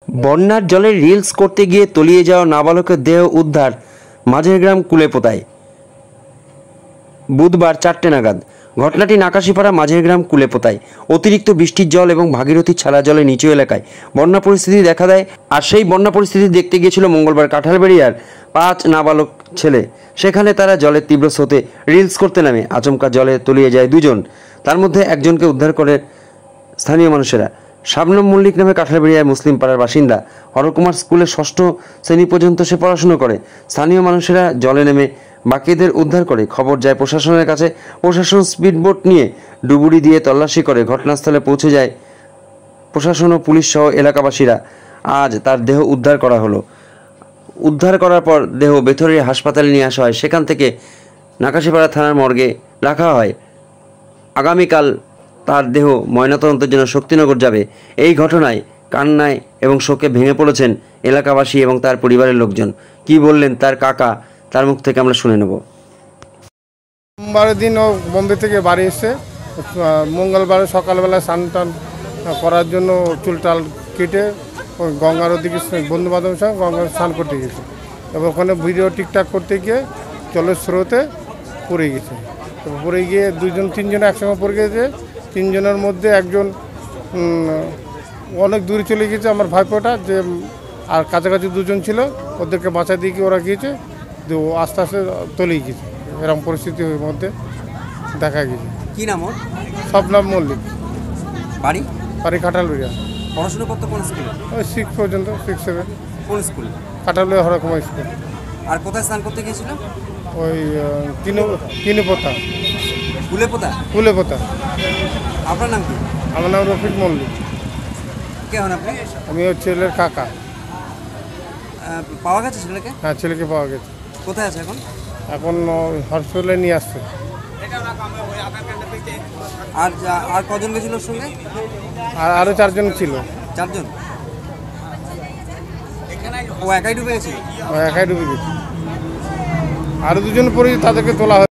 বন্যার জলে রিলস করতে গিয়ে তলিয়ে যাওয়া নাবালকের দেহ উদ্ধার মাঝেরগ্রাম কুলেপোতায়। বুধবার 4টে নাগাদ ঘটনাটি নাকাশিপাড়া মাঝেরগ্রাম কুলেপোতায়। অতিরিক্ত বৃষ্টির জল এবং ভাগীরথীর ছাড়া জলে নিচু এলাকায় বন্যা পরিস্থিতি দেখা দেয়। আর সেই বন্যা পরিস্থিতি দেখতে গিয়েছিল মঙ্গলবার কাঁঠালবেড়িয়ার 5 নাবালক ছেলে। সেখানে তারা জলের তীব্র স্রোতে রিলস করতে নামে আচমকা জলে তলিয়ে যায় দুজন। তার মধ্যে একজনকে উদ্ধার করে স্থানীয় মানুষেরা। শাবনম মল্লিক নামে কাঁঠালবেড়িয়ার মুসলিম পাড়ার বাসিন্দা। হরকুমার স্কুলে 6ষ্ঠ শ্রেণী পর্যন্ত সে পড়াশুনো করে। স্থানীয় মানুষেরা জলে নেমে বাকিদের উদ্ধার করে খবর যায় প্রশাসনের কাছে। প্রশাসন স্পিডবোট নিয়ে ডুবুরি দিয়ে তল্লাশি করে ঘটনাস্থলে পৌঁছে যায় প্রশাসন ও পুলিশ সহ এলাকাবাসীরা। আজ তার দেহ উদ্ধার করা হলো। উদ্ধার করার পর দেহ বেথরিয়া হাসপাতালে নিয়ে আসা হয়। সেখান থেকে নাকাশিপাড়া থানার মর্গে রাখা হয়। আগামীকাল তার দেহ ময়নাতদন্তের জন্য শক্তিনগর যাবে। এই ঘটনায় কান্নায় এবং শোকে ভেঙে পড়েছেন এলাকাবাসী এবং তার পরিবারের লোকজন। কি বললেন তার কাকা, তার মুখ থেকে আমরা শুনে নেব। সোমবারের দিন ও বোম্বে থেকে বাড়ি এসে মঙ্গলবার সকালবেলা স্নান টান করার জন্য চুলটাল কেটে ওই গঙ্গার ওদিকে বন্ধু বান্ধবের সঙ্গে গঙ্গার স্নান করতে গেছে। এবং ওখানে ভিডিও টিকটাক করতে গিয়ে জলের স্রোতে পড়ে গেছে। তো পড়ে গিয়ে তিনজন একসঙ্গে পড়ে গেছে। তিনজনের মধ্যে একজন অনেক দূরে চলে গেছে আমার ভাইপোটা, যে আর কাছাকাছি দুজন ছিল, ওদেরকে বাঁচাতে গিয়ে ওরা গিয়েছে। যে ও আস্তে আস্তে তলিয়ে গেছে। এরকম পরিস্থিতির মধ্যে দেখা গেছে। কি নাম ওর? শাবনম মল্লিক। বাড়ি বাড়ি কাঁঠালবেড়িয়া। পড়াশোনা করতে কোন স্কুলে? ওই 6 পর্যন্ত, 6-7। কোন স্কুলে? কাঁঠালবেড়িয়া হরকুমার স্কুল। আর কোথায় স্নান করতে গিয়েছিল? ওই কিনেপোতা। কুলেপোতা। আপনার নাম কি? আমার নাম রফিক মল্লিক। কে হন আপনি? আমি ওর ছেলের কাকা। পাওয়া গেছে ছেলেকে? হ্যাঁ, ছেলেকে পাওয়া গেছে। কোথায় আছে এখন? এখন হসপিটালে নিয়ে আসছে। আর কজন গেছিল ওর সঙ্গে? আর আরও 4 জন ছিল। 4 জন? ও একাই ডুবে গেছিল? একাই ডুবে গেছে। আরও 2জন পরে তাদেরকে তোলা